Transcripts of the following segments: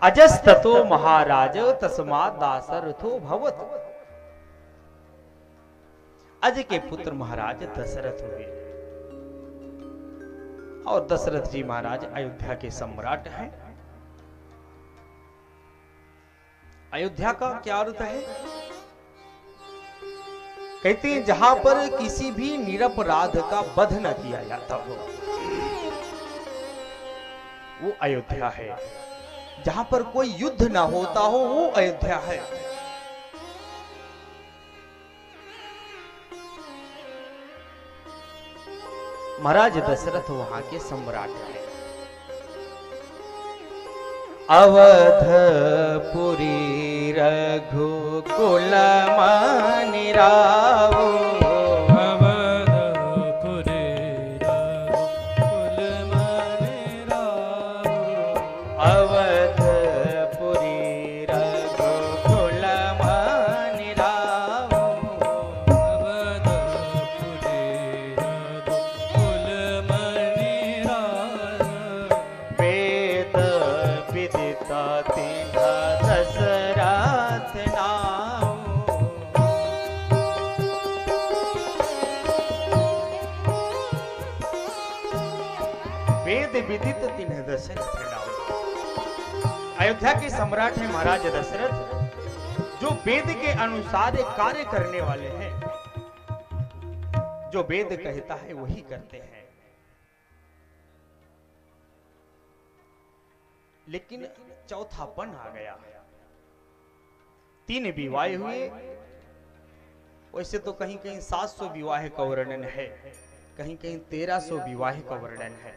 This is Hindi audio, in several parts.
अजस्ततो महाराज तस्मात् दासरथो भवत। अज के पुत्र महाराज दशरथ हुए और दशरथ जी महाराज अयोध्या के सम्राट हैं। अयोध्या का क्या अर्थ है? कहते हैं जहां पर किसी भी निरपराध का वध न किया जाता हो वो अयोध्या है। जहां पर कोई युद्ध ना होता हो वो अयोध्या है। महाराज दशरथ वहां के सम्राट हैं। अवधपुरी रघुकुल मनि रावो, अवधपुरी रघुकुल मनि रावो, अवधपुरी रघुकुल मनि रावो, अवधपुरी रघुकुल मनि रावो, वेद विदिता तिन्ह दशरथ नाम। वेद विदित तिन्ह दशरथ नाम। अयोध्या के सम्राट हैं महाराज दशरथ, जो वेद के अनुसार एक कार्य करने वाले हैं। जो वेद कहता है वही करते हैं। लेकिन चौथापन आ गया। 3 विवाह हुए। वैसे तो कहीं कहीं 700 विवाह का वर्णन है, कहीं कहीं 1300 विवाह का वर्णन है।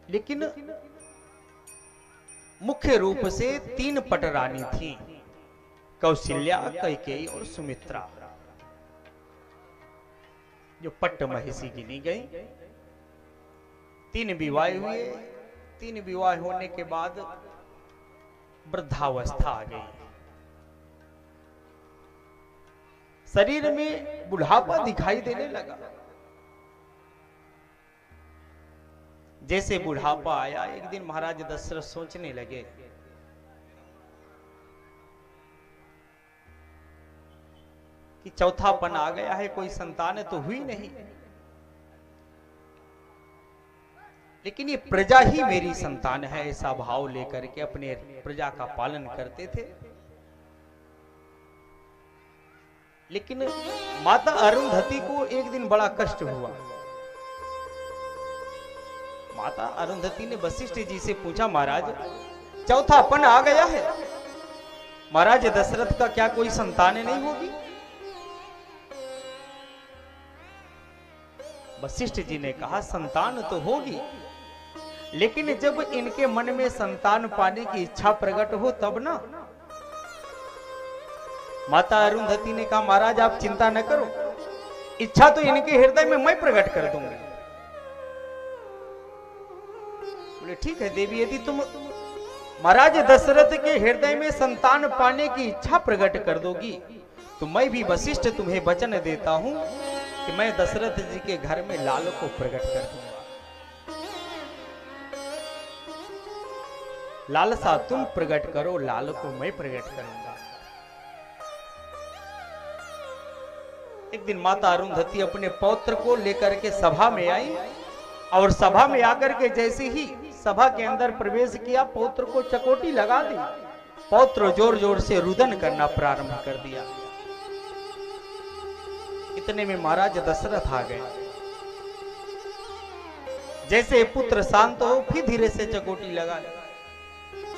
लेकिन मुख्य रूप से 3 पटरानी थी, कौशल्या, कैकेयी और सुमित्रा, जो पट्ट महिषी गिनी गई। 3 विवाह हुए। 3 विवाह होने के बाद वृद्धावस्था आ गई। शरीर में बुढ़ापा दिखाई देने लगा। जैसे बुढ़ापा आया, एक दिन महाराज दशरथ सोचने लगे कि चौथापन आ गया है, कोई संतान तो हुई नहीं, लेकिन ये प्रजा ही मेरी संतान है, ऐसा भाव लेकर के अपने प्रजा का पालन करते थे। लेकिन माता अरुंधति को एक दिन बड़ा कष्ट हुआ। माता अरुंधति ने वशिष्ठ जी से पूछा, महाराज चौथापन आ गया है, महाराज दशरथ का क्या कोई संतान नहीं होगी? वशिष्ठ जी ने कहा, संतान तो होगी, लेकिन जब इनके मन में संतान पाने की इच्छा प्रकट हो तब ना। माता अरुंधति ने कहा, महाराज आप चिंता न करो, इच्छा तो इनके हृदय में मैं प्रकट कर दूंगी। बोले ठीक है देवी, यदि तुम महाराज दशरथ के हृदय में संतान पाने की इच्छा प्रकट कर दोगी तो मैं भी वशिष्ठ तुम्हें वचन देता हूं कि मैं दशरथ जी के घर में लाल को प्रकट कर दूंगा। लालसा तुम प्रकट करो, लाल को मैं प्रकट करूंगा। एक दिन माता अरुंधति अपने पौत्र को लेकर के सभा में आई और सभा में आकर के जैसे ही सभा के अंदर प्रवेश किया, पौत्र को चकोटी लगा दी। पौत्र जोर जोर से रुदन करना प्रारंभ कर दिया। इतने में महाराज दशरथ आ गए। जैसे पुत्र शांत हो, फिर धीरे से चकोटी लगा ली।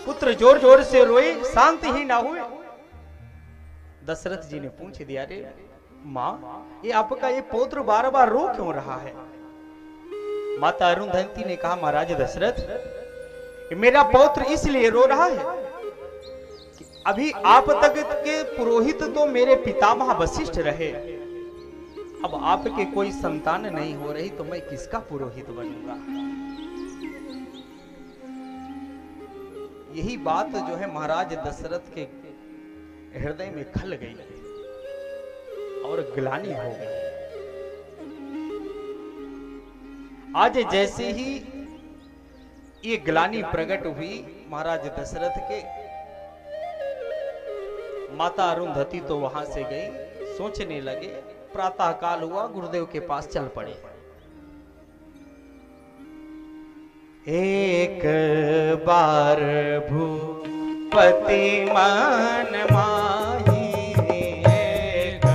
पुत्र जोर जोर से रोए, शांत ही ना हुए। दशरथ जी ने पूछ दिया, रे मां, ये आपका ये पौत्र बार बार रो क्यों रहा है? माता अरुंधति ने कहा, महाराज दशरथ, मेरा पौत्र इसलिए रो रहा है कि अभी आप तक के पुरोहित तो मेरे पितामह वशिष्ठ रहे, अब आपके कोई संतान नहीं हो रही तो मैं किसका पुरोहित बनूंगा? यही बात जो है महाराज दशरथ के हृदय में खल गई और ग्लानि हो गई। आज जैसे ही ये ग्लानि प्रकट हुई महाराज दशरथ के। माता अरुंधति तो वहां से गई, सोचने लगे। प्रातः काल हुआ, गुरुदेव के पास चल पड़े। एक बार भूपति मन माही, एक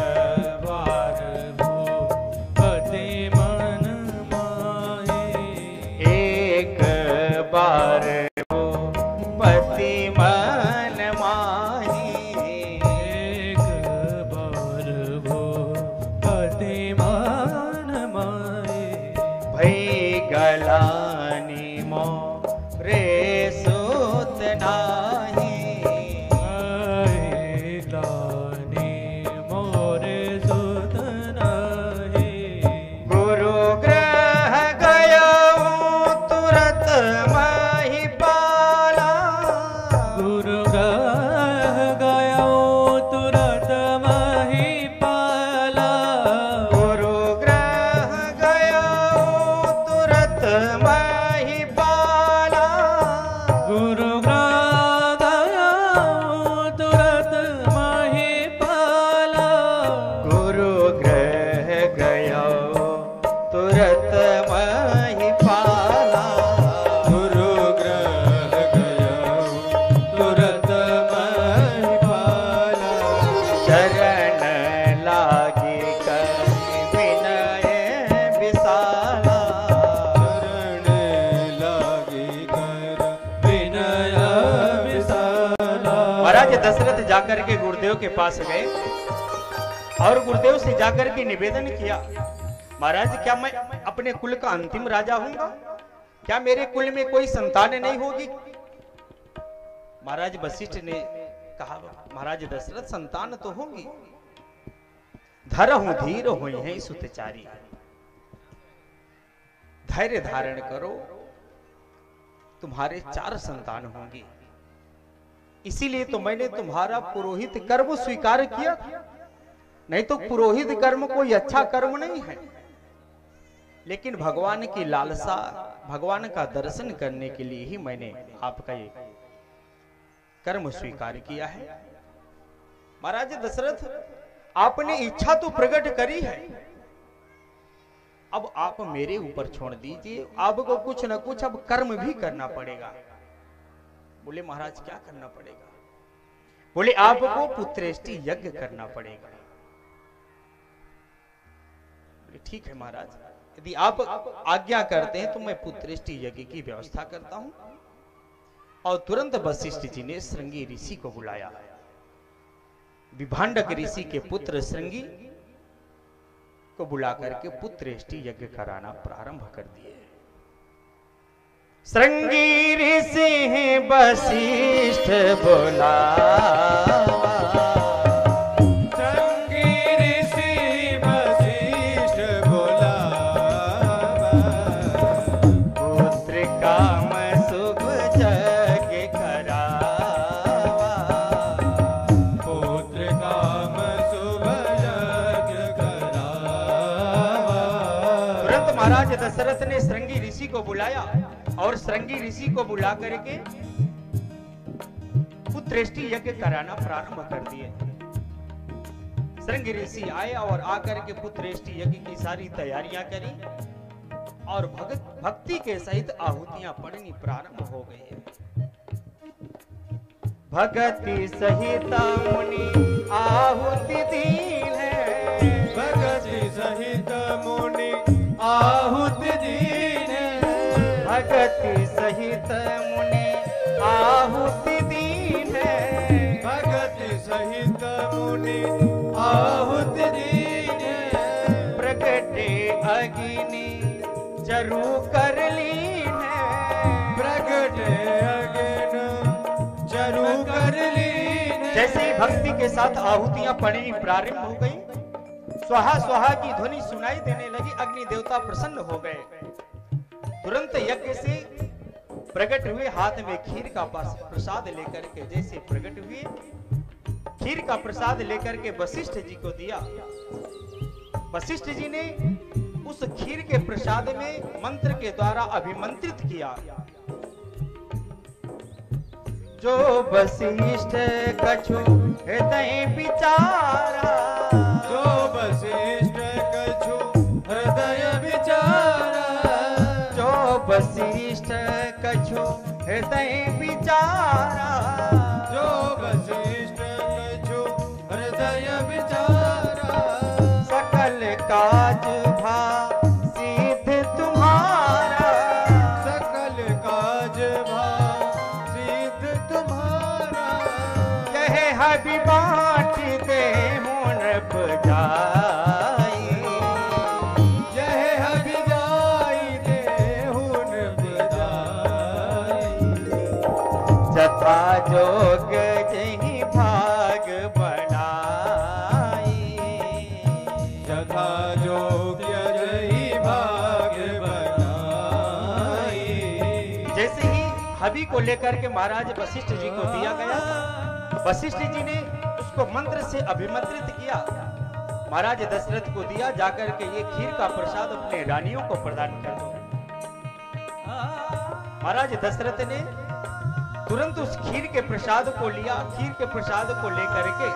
बार भूपति मन माही, एक बार भूपति मन माही, एक बार भूपति मन माही। भई गलानि मोरे सुत नाही, भई गलानि मोरे सुत नाही। गुरु ग्रह गयो तुरत महिपाला, गुरु ग्रह गयो तुरत महिपाला, गुरु ग्रह गयो तुरत महिपाला, गुरु ग्रह गयो तुरत महिपाला, गुरु ग्रह गयो तुरत महिपाला, गुरु ग्रह गयो तुरत महिपाला। शरण लागी कर विनय विशाला, शरण लागी कर विनय विशाला। महाराज दशरथ जाकर के गुरुदेव के पास गए और गुरुदेव से जाकर के निवेदन किया, महाराज क्या मैं अपने कुल का अंतिम राजा हूंगा? क्या मेरे कुल में कोई संतान नहीं होगी? महाराज वशिष्ठ ने कहा, महाराज दशरथ संतान तो होगी। धरहु धीर हुई है सुतचारी, धैर्य धारण करो, तुम्हारे 4 संतान होंगी। इसीलिए तो मैंने तुम्हारा पुरोहित कर्म स्वीकार किया, नहीं तो पुरोहित कर्म कोई अच्छा कर्म नहीं है। लेकिन भगवान की लालसा, भगवान का दर्शन करने के लिए ही मैंने आपका ये कर्म स्वीकार किया है। महाराज दशरथ, आपने इच्छा तो प्रकट करी है, अब आप मेरे ऊपर छोड़ दीजिए, आपको कुछ न कुछ अब कर्म भी करना पड़ेगा। बोले महाराज क्या करना पड़ेगा? बोले आपको पुत्रेष्टि यज्ञ करना पड़ेगा। बोले ठीक है महाराज, यदि आप आज्ञा करते हैं तो मैं पुत्रेष्टि यज्ञ की व्यवस्था करता हूं। और तुरंत वशिष्ठ जी ने श्रृंगी ऋषि को बुलाया। विभांडक ऋषि के पुत्र श्रृंगी को बुला करके पुत्रेष्टि यज्ञ कराना प्रारंभ कर दिए। श्रृंगी ऋषि वशिष्ठ बोला, महाराज दशरथ ने श्रृंगी ऋषि को बुलाया और श्रृंगी ऋषि को बुला करके पुत्रेष्टि यज्ञ कराना प्रारंभ कर दिए। श्रृंगी ऋषि आए और आकर के पुत्रेष्टि यज्ञ की सारी तैयारियां करी और भक्ति के सहित आहुतियां पड़नी प्रारंभ हो गई। भगति सहित मुनि आहुति दीन है, भगति सहित मुनि आहुति दीन है, भगति सहित मुनि आहुति दीन है, भगति सहित मुनि आहुति दीन है। प्रगटे अग्नि जरू कर लीन है, प्रगटे अग्नि जरू कर लीन है। जैसे ही भक्ति के साथ आहुतियां पड़नी प्रारंभ हो गई, स्वाहा स्वाहा की ध्वनि सुनाई देने लगी। अग्नि देवता प्रसन्न हो गए, तुरंत यज्ञ से प्रकट हुए, हाथ में खीर का प्रसाद लेकर के जैसे प्रकट हुए, खीर का प्रसाद लेकर के वशिष्ठ जी को दिया। वशिष्ठ जी ने उस खीर के प्रसाद में मंत्र के द्वारा अभिमंत्रित किया जो वशिष्ठ कछु हृदय विचारा, जो वशिष्ठ कछु हृदय विचारा, जो वशिष्ठ कछु हृदय विचारा, जो वशिष्ठ कछु हृदय विचारा, सकल काज भा सिद्ध तुम्हारा, सकल काज भा सिद्ध तुम्हारा, यह हबी बाँट दे मुन बजाई, यह हबि जाई देहुन बजाई, जथा जोग जही भाग बनाई, यथा योग्य जही भाग बनाई। जैसे ही हबी को लेकर के महाराज वशिष्ठ जी को दिया गया, वशिष्ठ जी ने उसको मंत्र से अभिमंत्रित किया, महाराज दशरथ को दिया, जाकर के ये खीर का प्रसाद अपने रानियों को प्रदान कर दो। महाराज दशरथ ने तुरंत उस खीर के प्रसाद को लिया, खीर के प्रसाद को लेकर के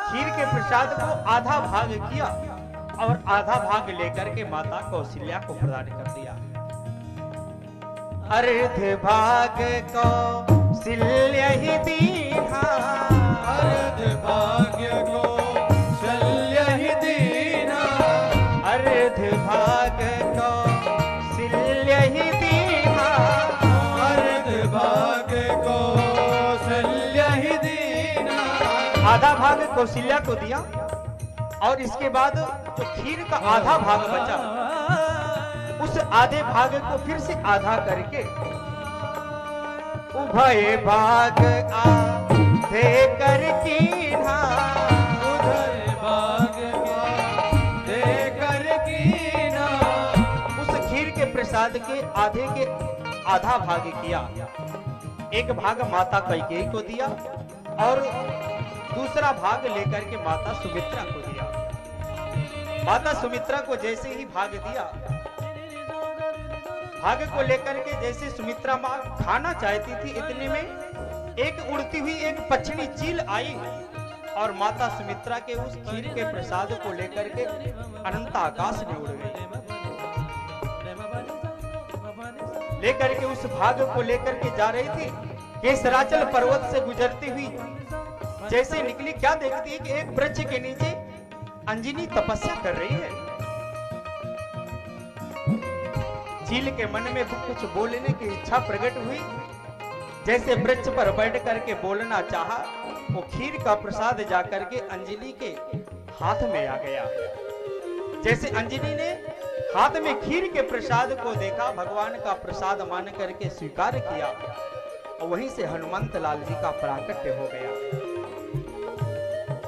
खीर के प्रसाद को आधा भाग किया और आधा भाग लेकर के माता कौशल्या को प्रदान कर दिया। अर्ध भाग कौशल्या ही दीना, अर्ध भाग्य को शल्य ही दीना, अर्ध भाग कौशल्या ही दीना, अर्ध भाग को शल्य ही दीना, आधा भाग कौशल्या को दिया और इसके बाद जो खीर का आधा भाग बचा, उस आधे भाग को फिर से आधा करके उभय भाग आधे कर कीन्हा, उधर भाग का देकर कीना, उस खीर के प्रसाद के आधे के आधा भाग किया, एक भाग माता कैकेयी को दिया और दूसरा भाग लेकर के माता सुमित्रा को दिया। माता सुमित्रा को जैसे ही भाग दिया, भाग को लेकर के जैसे सुमित्रा माँ खाना चाहती थी, इतने में एक उड़ती हुई एक पक्षी चील आई और माता सुमित्रा के उस खीर के प्रसाद को लेकर के अनंत आकाश में उड़ गई। लेकर के उस भाग को लेकर के जा रही थी, केसराचल पर्वत से गुजरती हुई जैसे निकली, क्या देखती है कि एक वृक्ष के नीचे अंजनी तपस्या कर रही है। चील के मन में कुछ बोलने की इच्छा प्रकट हुई, जैसे वृक्ष पर बैठ करके बोलना चाहा, वो खीर का प्रसाद जाकर के अंजलि के हाथ में आ गया। जैसे अंजलि ने हाथ में खीर के प्रसाद को देखा, भगवान का प्रसाद मान करके स्वीकार किया और वहीं से हनुमंत लाल जी का प्राकट्य हो गया।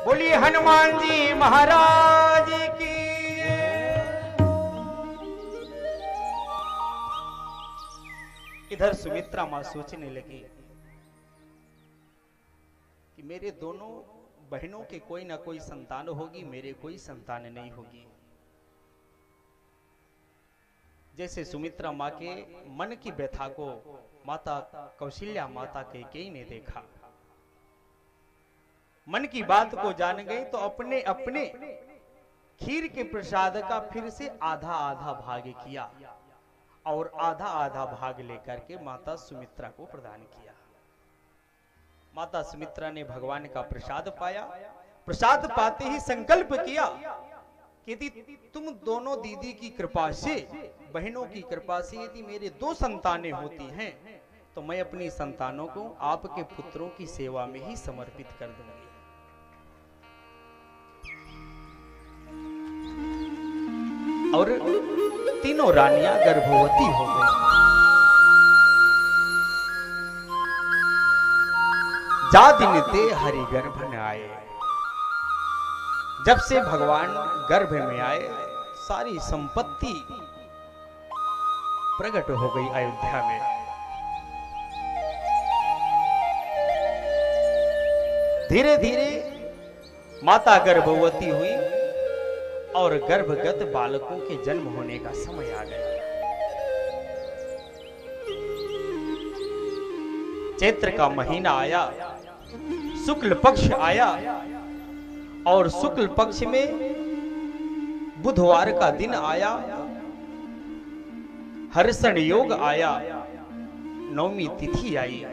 बोलिए हनुमान जी महाराज की। इधर सुमित्रा मां सोचने लगी कि मेरे दोनों बहनों के कोई ना कोई संतान होगी, मेरे कोई संतान नहीं होगी। जैसे सुमित्रा मां के मन की व्यथा को माता कौशल्या माता कैकेयी ने देखा, मन की बात को जान गई, तो अपने अपने खीर के प्रसाद का फिर से आधा आधा भाग किया और आधा आधा भाग लेकर के माता सुमित्रा को प्रदान किया। माता सुमित्रा ने भगवान का प्रसाद पाया, प्रसाद पाते ही संकल्प किया कि यदि तुम दोनों दीदी की कृपा से, बहनों की कृपा से यदि मेरे दो संतानें होती हैं, तो मैं अपनी संतानों को आपके पुत्रों की सेवा में ही समर्पित कर दूंगी। और तीनों रानियां गर्भवती हो गई। जा दिन ते हरि गर्भ न आए। जब से भगवान गर्भ में आए, सारी संपत्ति प्रकट हो गई अयोध्या में। धीरे धीरे माता गर्भवती हुई और गर्भगत बालकों के जन्म होने का समय आ गया। चैत्र का महीना आया, शुक्ल पक्ष आया और शुक्ल पक्ष में बुधवार का दिन आया, हर्षण योग आया, नवमी तिथि आई।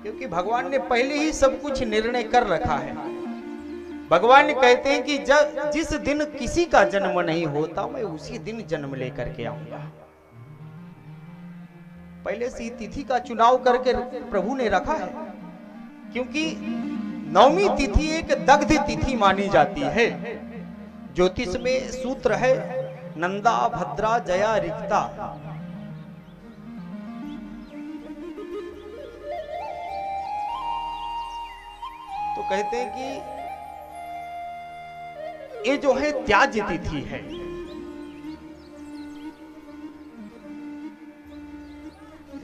क्योंकि भगवान ने पहले ही सब कुछ निर्णय कर रखा है। भगवान कहते हैं कि जिस दिन किसी का जन्म नहीं होता मैं उसी दिन जन्म लेकर के आऊंगा। पहले से ही तिथि का चुनाव करके प्रभु ने रखा है। क्योंकि नवमी तिथि एक दग्ध तिथि मानी जाती है। ज्योतिष में सूत्र है नंदा भद्रा जया रिक्ता। तो कहते हैं कि ये जो है त्याज्य तिथि है।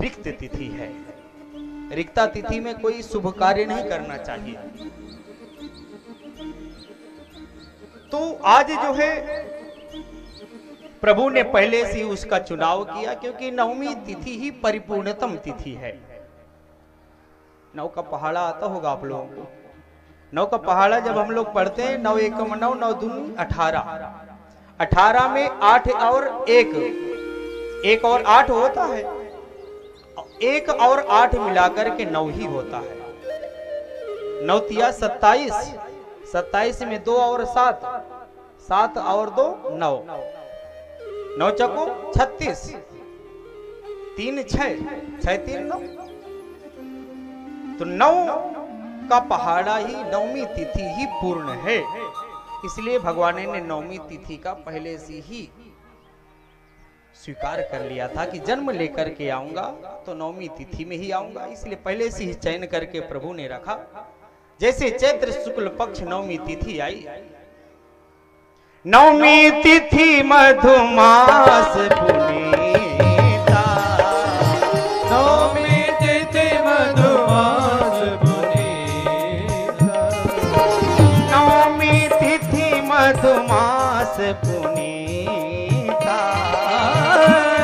रिक्त तिथि है। रिक्ता तिथि में कोई शुभ कार्य नहीं करना चाहिए। तो आज जो है प्रभु ने पहले से उसका चुनाव किया, क्योंकि नवमी तिथि ही परिपूर्णतम तिथि है। नौ का पहाड़ा आता होगा आप लोगों को। नौ का पहाड़ा जब हम लोग पढ़ते हैं, 9 एकम 9, 9 दूनी 18। 18 में 8 और 1 और 8 होता है। 1 और 8 मिलाकर के 9 ही होता है। 9 तिया 27, 27 में 2 और 7, 7 और 2 9, 9 चको 36, 3 6, 6 3 9। तो 9 का पहाड़ा ही नवमी तिथि ही पूर्ण है। इसलिए भगवान ने नवमी तिथि का पहले से ही स्वीकार कर लिया था कि जन्म लेकर के आऊंगा तो नवमी तिथि में ही आऊंगा। इसलिए पहले से ही चयन करके प्रभु ने रखा। जैसे चैत्र शुक्ल पक्ष नवमी तिथि आई, नवमी तिथि मधुमास पुनीता, नवमी तिथि मधुमास पुनीता, नवमी तिथि मधुमास पुनीता,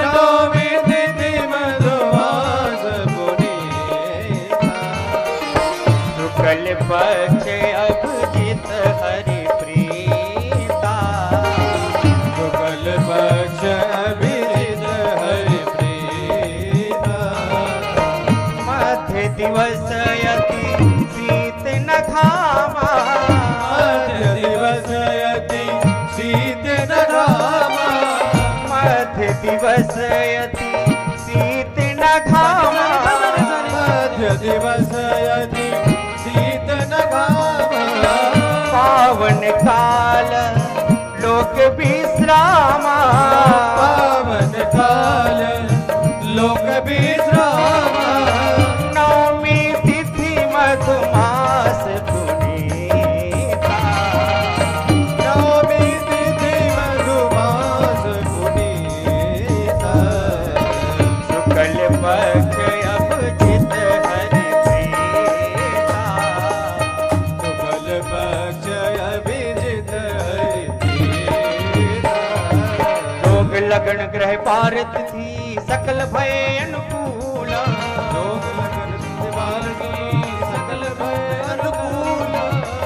नवमी तिथि मधुमास पुनीता, शुक्ल पक्ष अभिजित हरि प्रीता, शुक्ल पक्ष अभिजित हरि प्रीता, मध्य दिवस यति शीत न घामा, मध्य दिवस यति शीत न घामा, मध्य दिवस यति शीत न घामा, मध्य दिवस यति शीत न घामा, पावन काल लोक विश्रामा, पावन काल लोक विश्रामा, नवमी तिथि मधुमास पुनीता, नवमी तिथि मधुमास पुनीता, शुक्ल पक्ष अभिजित हरि प्रीता, शुक्ल पक्ष अभिजित हरि प्रीता, रोग लगन ग्रह पार तिथि सकल भय अनुकूल, लोक लगन तिवार की सकल भय अनुकूल,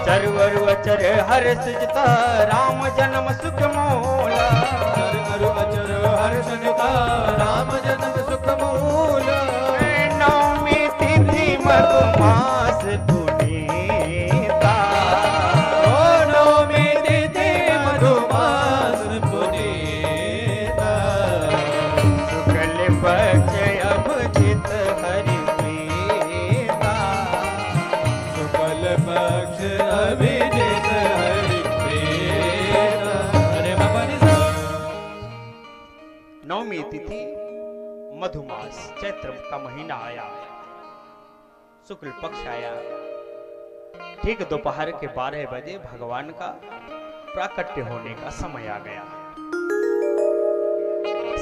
चरवर अचर हर्ष जिता राम जन्म सुख मोला, चर अचर हर्ष निता राम जन्म सुख मूल, नवमी तिथि मधुमास पुनीता, ओ नवमी तिथि मधुमास पुनीता, शुक्ल पक्ष अभिजित हरि प्रीता, शुक्ल पक्ष अभिजित हरि प्रीता। अरे बाबा जी नवमी तिथि मधुमास चैत्र का महीना आया, शुक्ल पक्ष आया। ठीक दोपहर के 12 बजे भगवान का प्राकट्य होने का समय आ गया।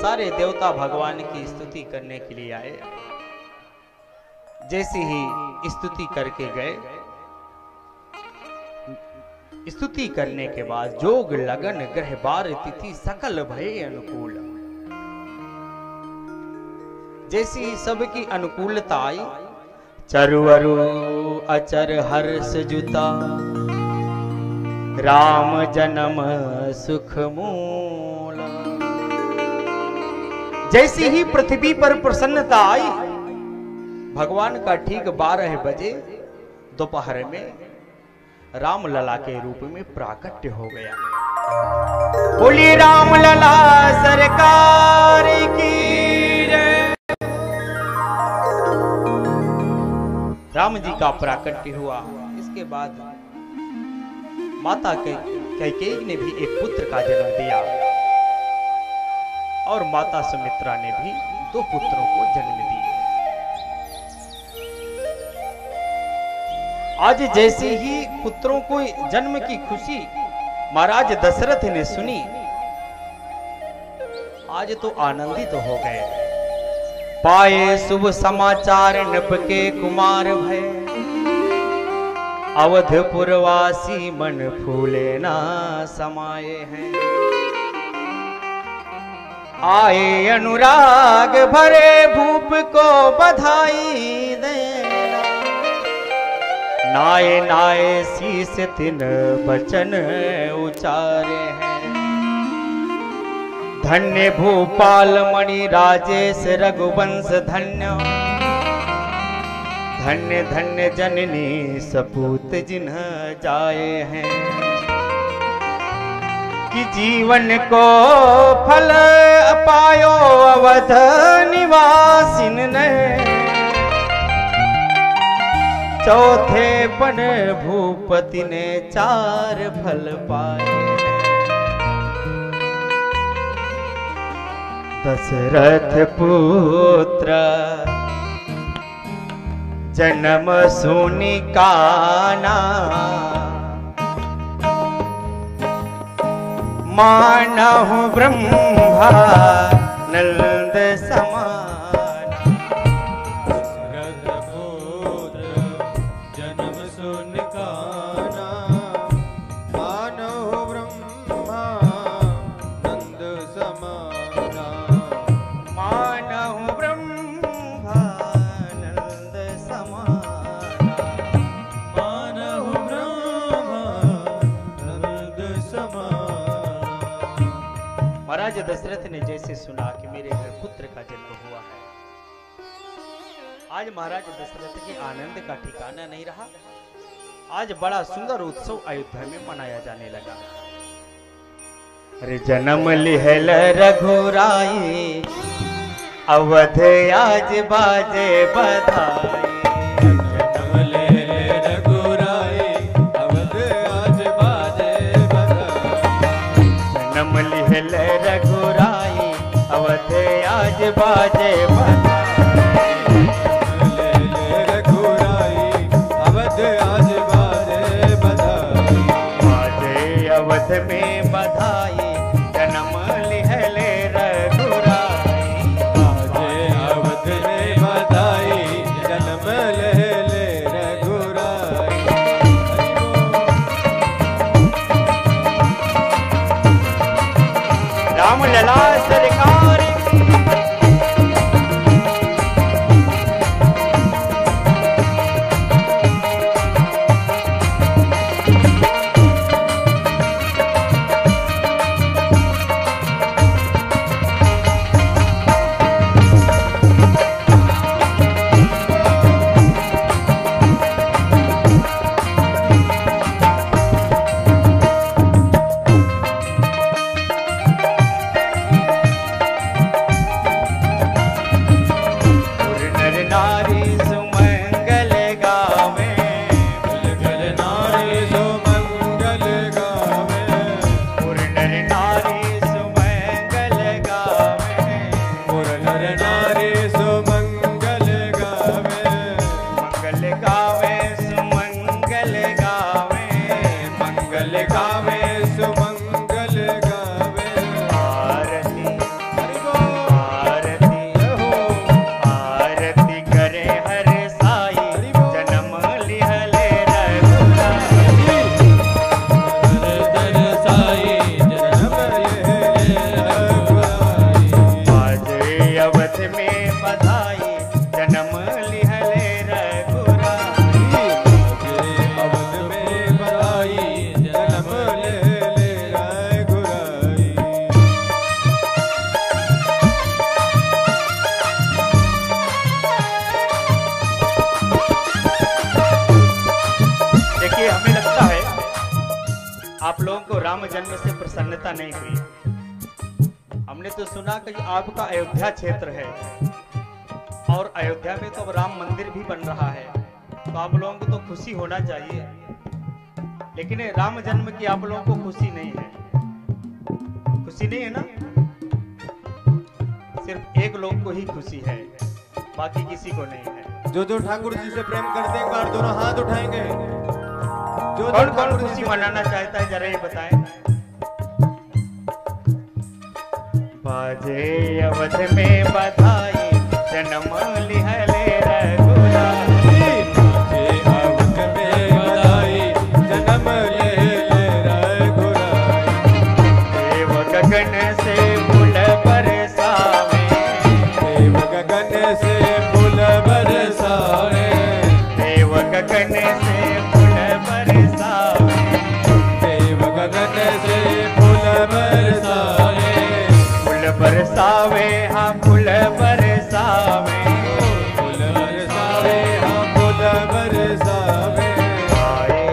सारे देवता भगवान की स्तुति करने के लिए आए। जैसे ही स्तुति करके गए, स्तुति करने के बाद जोग लगन ग्रह बार तिथि सकल भय अनुकूल, जैसी ही सबकी अनुकूलता आई, चरुअरु अचर हर्ष जुता, राम जन्म सुख मूल। जैसी ही पृथ्वी पर प्रसन्नता आई, भगवान का ठीक 12 बजे दोपहर में राम लला के रूप में प्राकट्य हो गया। बोली राम लला सरकार की जय। राम जी का प्राकट्य हुआ। इसके बाद माता कैकेयी ने भी एक पुत्र का जन्म दिया और माता सुमित्रा ने भी 2 पुत्रों को जन्म दिया। आज जैसे ही पुत्रों को जन्म की खुशी महाराज दशरथ ने सुनी, आज तो आनंदित हो गए। पाए शुभ समाचार नभ के कुमार भय, अवधपुरवासी मन फूले ना समाये हैं। आए अनुराग भरे भूप को बधाई देना, नाये नाये शीस तिन बचन उचारे हैं। धन्य भूपाल मणि राजेश रघुवंश धन्य, धन्य धन्य जननी सपूत जिन्ह जाए हैं। कि जीवन को फल पायो अवध निवासिन ने, चौथे पन भूपति ने 4 फल पाए। दशरथ पुत्र जन्म सुनि काना, मानहु ब्रह्मा नंद समाना। दशरथ पुत्र जन्म सुनि काना, मानहु ब्रह्मा नंद समाना। मानहु ब्रह्मा नंद समाना, मानहु ब्रह्मा नंद समाना। महाराज दशरथ ने जैसे सुना कि मेरे घर पुत्र का जन्म हुआ है, आज महाराज दशरथ के आनंद का ठिकाना नहीं रहा। आज बड़ा सुंदर उत्सव अयोध्या में मनाया जाने लगा। अरे जन्म लिहल रघुराई, अवध आज बाजे बधाई। जन्म ले रघुराई, अवध आज बाजे बधाई। जन्म लिहल रघुराई, अवध आज बाजे बधाई। ले रघुराई, अवध आज बाजे बधाई। बाजे अवध में बधाई, जन्म लिहल रघुराई। बाजे अवध में बधाई, जन्म ले रघुराई। राम लला सरकार की। आप लोगों को राम जन्म से प्रसन्नता नहीं हुई। हमने तो सुना कि आपका अयोध्या क्षेत्र है और अयोध्या में तो अब राम मंदिर भी बन रहा है, तो आप लोगों को तो खुशी होना चाहिए, लेकिन राम जन्म की आप लोगों को खुशी नहीं है। खुशी नहीं है ना? सिर्फ एक लोग को ही खुशी है, बाकी किसी को नहीं है। जो जो ठाकुर जी से प्रेम करते हैं एक बार दोनों हाथ उठाएंगे। जो कौन कौन खुशी मनाना चाहता है जरा ये बताएं। बाजे अवध में बधाई जन्म लिहले रघुराई। बाजे अवध में बधाई जन्म लिहले रघुराई। देव गगन से फूल बरसावे, देव गगन से फूल बरसावे, देव गगन से फूल बरसावे, देव गगन से फूल बरसावे, फूल बरसावे हाँ फूल बरसावे, फूल बरसावे हाँ फूल बरसावे। आए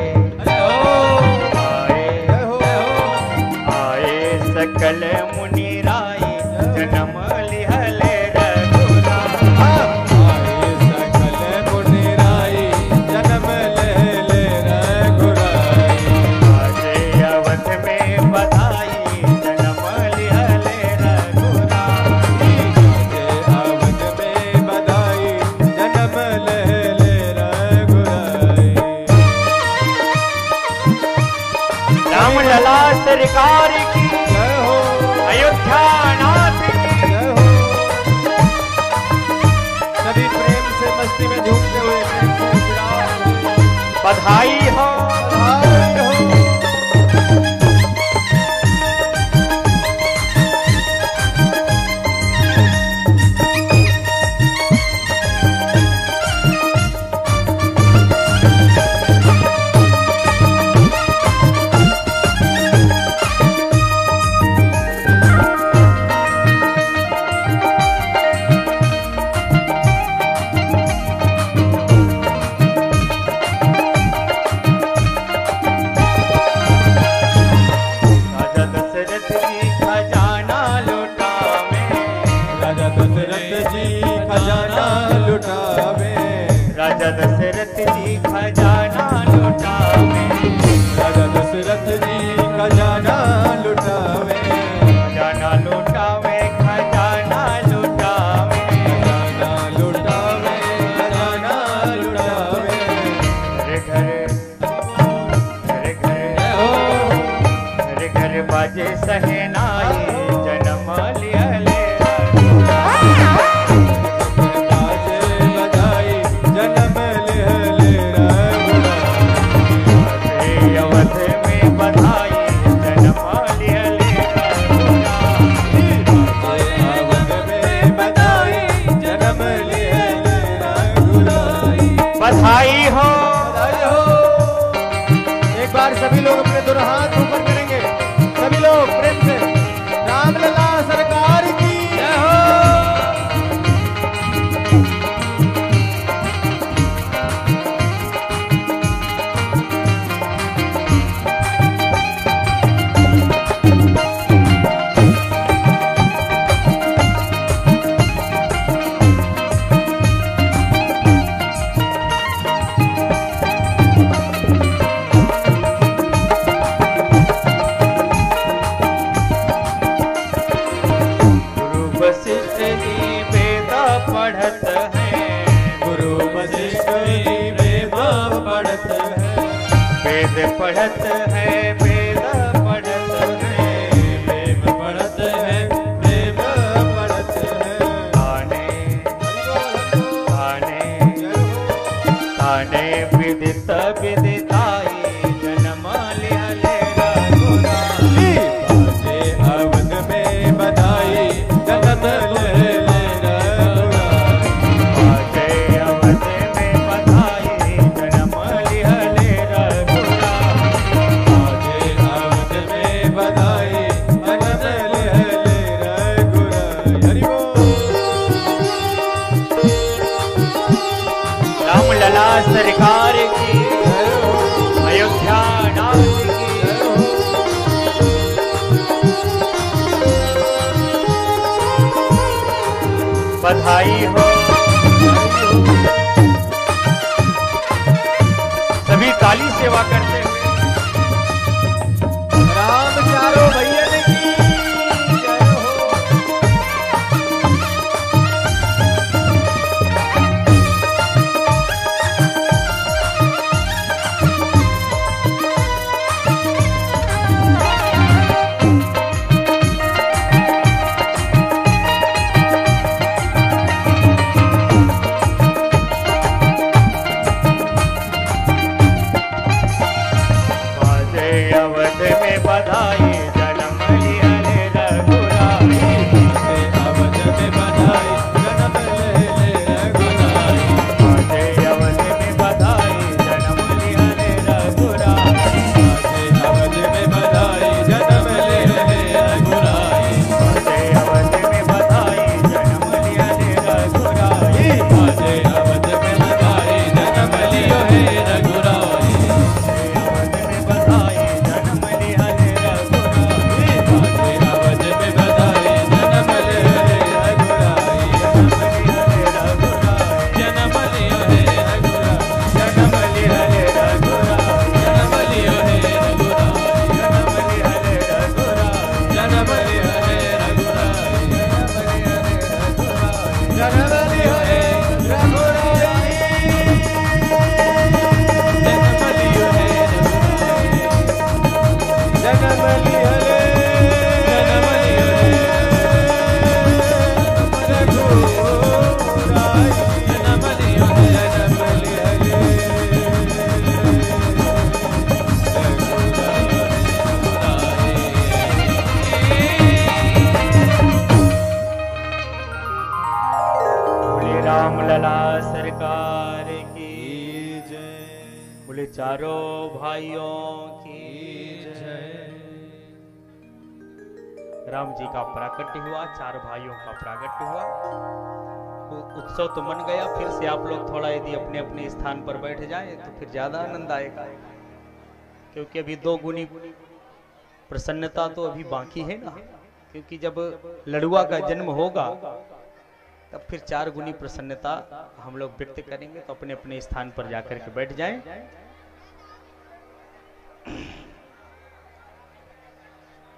आए सकल मुनि राई जन्म लिहले रघुराई। आए सकल मुनि राई जन्म लिहले रघुराई। बाजे अवध में बधाई जन्म लिहले रघुराई। बाजे अवध में बधाई जन्म लिहले रघुराई। राम लला सरकार की, जय हो, अयोध्या नाथ की। जय हो। सभी प्रेम से मस्ती में झूमते हुए प्रेम से विराज। बधाई हो बधाई हो। राजा दशरथ जी खजाना लुटावे, राजा दशरथ जी खजाना लुटावे, राजा दशरथ जी खजाना लुटावे, राजा दशरथ जी खजाना लुटावे, खजाना लुटावे, खजाना लुटावे। खजाना लुटावे, खजाना लुटावे। घर घर जय हो, घर घर बाजे सहनाई जन्म लिहले रघुराई। बाजे बधाई जन्म लिहले रघुराई। बाजे अवध में बधाई जन्म लिहले रघुराई। अवध में बधाई जन्म लिहले रघुराई। बधाई हो बधाई हो। एक बार सभी लोग अपने दोनों हाथ ऊपर करेंगे, सभी लोग प्रेम से। रामलला सरकार की जय हो। गुरु वशिष्ठ जी वेद पढ़त हैं, गुरु वशिष्ठ जी वेद पढ़त है, वेद पढ़त है, वेद पढ़त है। वेद पढ़त है, वेद पढ़त है। ताने ताने ताने विदित विदिताई जन्म लिहले रघुराई। बाजे अवध में बधाई जन्म लिहले रघुराई। बाजे अवध में बधाई जन्म लिहले रघुराई। बधाई हो। सभी काली सेवा करते हुए राम चारों भैया ने की जय हो। अवध में बधाई जन्म लिया रे रघुराई। अवध में बधाई जन्म ले रघुराई। अवध में बधाई जन्म लिया रे रघुराई। अवध में बधाई जन्म ले रघुराई। अवध में बधाई जन्म लिया रे रघुराई। अवध में बधाई जन्म लियो हे रघुराई। रामलला सरकार की जय। बोले चारों भाइयों की जय। राम जी का प्राकट्य हुआ, चार भाइयों का प्राकट्य हुआ, तो उत्सव तो मन गया। फिर से आप लोग थोड़ा यदि अपने अपने स्थान पर बैठ जाएं तो फिर ज्यादा आनंद आएगा, क्योंकि अभी दो गुनी प्रसन्नता तो अभी बाकी है ना। क्योंकि जब लड़ुआ का जन्म होगा तब फिर चार गुनी प्रसन्नता हम लोग व्यक्त करेंगे। तो अपने अपने स्थान पर जाकर के बैठ जाएं।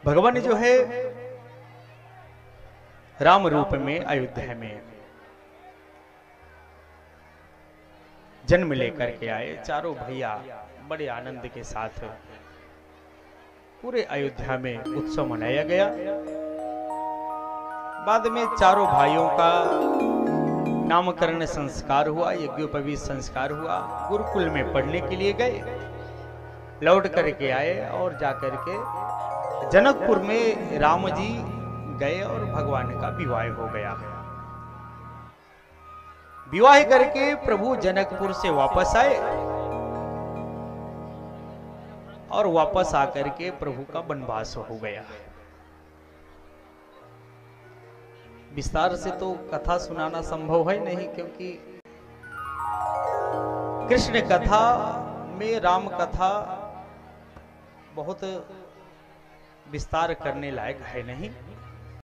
भगवान जो है राम रूप में अयोध्या में जन्म लेकर के आए। चारों भैया बड़े आनंद के साथ पूरे अयोध्या में उत्सव मनाया गया। बाद में चारों भाइयों का नामकरण संस्कार हुआ, यज्ञोपवीत संस्कार हुआ। गुरुकुल में पढ़ने के लिए गए, लौट करके आए और जाकर के जनकपुर में राम जी गए और भगवान का विवाह हो गया। विवाह करके प्रभु जनकपुर से वापस आए और वापस आकर के प्रभु का वनवास हो गया। विस्तार से तो कथा सुनाना संभव है नहीं, क्योंकि कृष्ण कथा में राम कथा बहुत विस्तार करने लायक है नहीं।